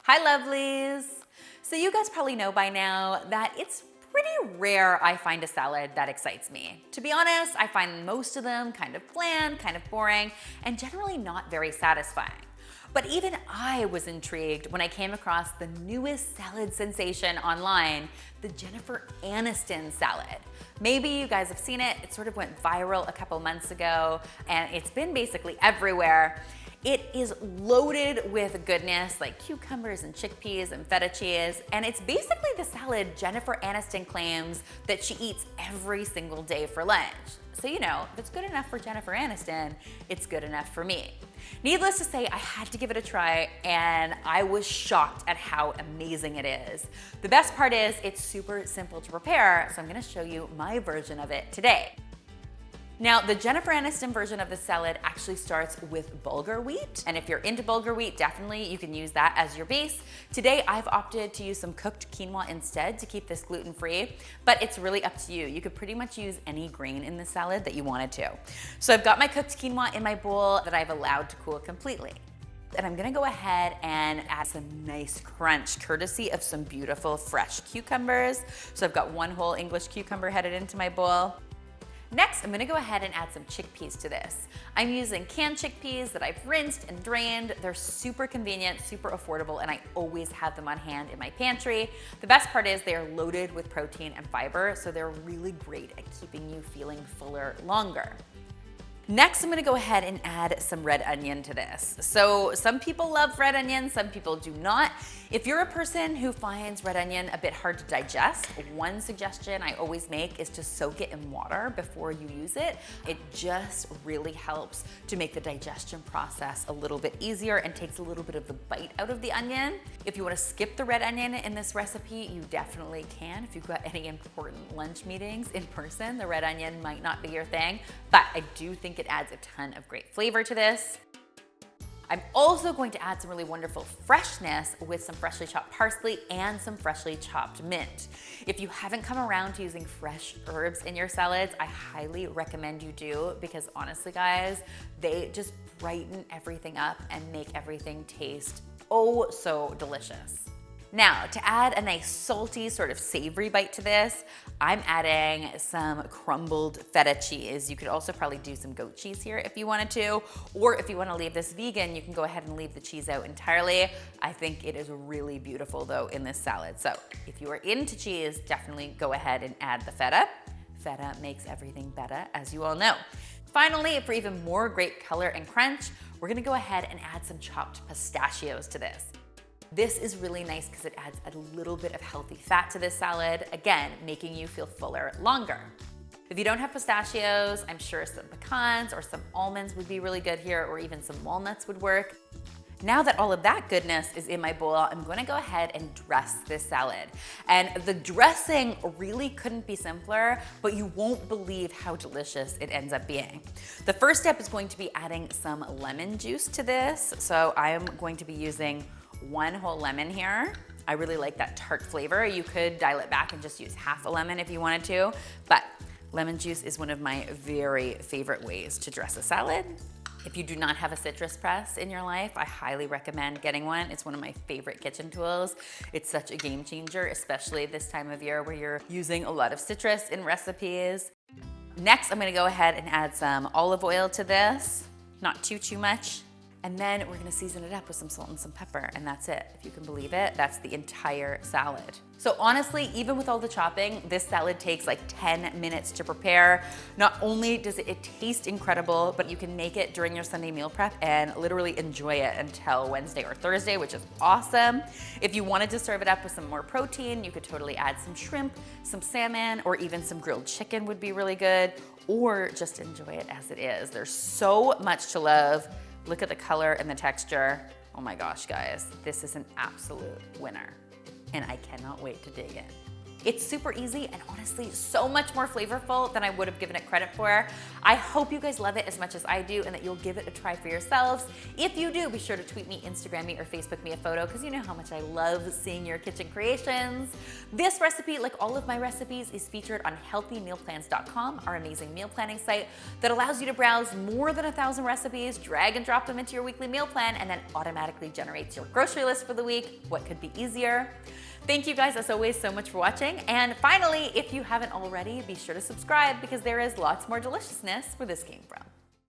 Hi lovelies! So you guys probably know by now that it's pretty rare I find a salad that excites me. To be honest, I find most of them kind of bland, kind of boring, and generally not very satisfying. But even I was intrigued when I came across the newest salad sensation online, the Jennifer Aniston salad. Maybe you guys have seen it. It sort of went viral a couple months ago, and it's been basically everywhere. It is loaded with goodness like cucumbers and chickpeas and feta cheese, and it's basically the salad Jennifer Aniston claims that she eats every single day for lunch. So you know, if it's good enough for Jennifer Aniston, it's good enough for me. Needless to say, I had to give it a try, and I was shocked at how amazing it is. The best part is it's super simple to prepare, so I'm gonna show you my version of it today. Now, the Jennifer Aniston version of the salad actually starts with bulgur wheat. And if you're into bulgur wheat, definitely you can use that as your base. Today, I've opted to use some cooked quinoa instead to keep this gluten-free, but it's really up to you. You could pretty much use any grain in the salad that you wanted to. So I've got my cooked quinoa in my bowl that I've allowed to cool completely. And I'm gonna go ahead and add some nice crunch, courtesy of some beautiful fresh cucumbers. So I've got one whole English cucumber headed into my bowl. Next, I'm gonna go ahead and add some chickpeas to this. I'm using canned chickpeas that I've rinsed and drained. They're super convenient, super affordable, and I always have them on hand in my pantry. The best part is they are loaded with protein and fiber, so they're really great at keeping you feeling fuller longer. Next, I'm gonna go ahead and add some red onion to this. So some people love red onion, some people do not. If you're a person who finds red onion a bit hard to digest, one suggestion I always make is to soak it in water before you use it. It just really helps to make the digestion process a little bit easier and takes a little bit of the bite out of the onion. If you wanna skip the red onion in this recipe, you definitely can. If you've got any important lunch meetings in person, the red onion might not be your thing, but I do think it adds a ton of great flavor to this. I'm also going to add some really wonderful freshness with some freshly chopped parsley and some freshly chopped mint. If you haven't come around to using fresh herbs in your salads, I highly recommend you do, because honestly guys, they just brighten everything up and make everything taste oh so delicious. Now, to add a nice salty, sort of savory bite to this, I'm adding some crumbled feta cheese. You could also probably do some goat cheese here if you wanted to, or if you want to leave this vegan, you can go ahead and leave the cheese out entirely. I think it is really beautiful though in this salad. So if you are into cheese, definitely go ahead and add the feta. Feta makes everything better, as you all know. Finally, for even more great color and crunch, we're gonna go ahead and add some chopped pistachios to this. This is really nice because it adds a little bit of healthy fat to this salad, again, making you feel fuller longer. If you don't have pistachios, I'm sure some pecans or some almonds would be really good here, or even some walnuts would work. Now that all of that goodness is in my bowl, I'm gonna go ahead and dress this salad. And the dressing really couldn't be simpler, but you won't believe how delicious it ends up being. The first step is going to be adding some lemon juice to this. So I am going to be using one whole lemon here. I really like that tart flavor. You could dial it back and just use half a lemon if you wanted to, but lemon juice is one of my very favorite ways to dress a salad. If you do not have a citrus press in your life, I highly recommend getting one. It's one of my favorite kitchen tools. It's such a game changer, especially this time of year where you're using a lot of citrus in recipes. Next, I'm gonna go ahead and add some olive oil to this, not too much. And then we're gonna season it up with some salt and some pepper, and that's it. If you can believe it, that's the entire salad. So honestly, even with all the chopping, this salad takes like 10 minutes to prepare. Not only does it taste incredible, but you can make it during your Sunday meal prep and literally enjoy it until Wednesday or Thursday, which is awesome. If you wanted to serve it up with some more protein, you could totally add some shrimp, some salmon, or even some grilled chicken would be really good, or just enjoy it as it is. There's so much to love. Look at the color and the texture. Oh my gosh, guys, this is an absolute winner. And I cannot wait to dig in. It's super easy and honestly so much more flavorful than I would have given it credit for. I hope you guys love it as much as I do and that you'll give it a try for yourselves. If you do, be sure to tweet me, Instagram me, or Facebook me a photo because you know how much I love seeing your kitchen creations. This recipe, like all of my recipes, is featured on healthymealplans.com, our amazing meal planning site that allows you to browse more than 1,000 recipes, drag and drop them into your weekly meal plan, and then automatically generates your grocery list for the week. What could be easier? Thank you guys, as always, so much for watching. And finally, if you haven't already, be sure to subscribe because there is lots more deliciousness where this came from.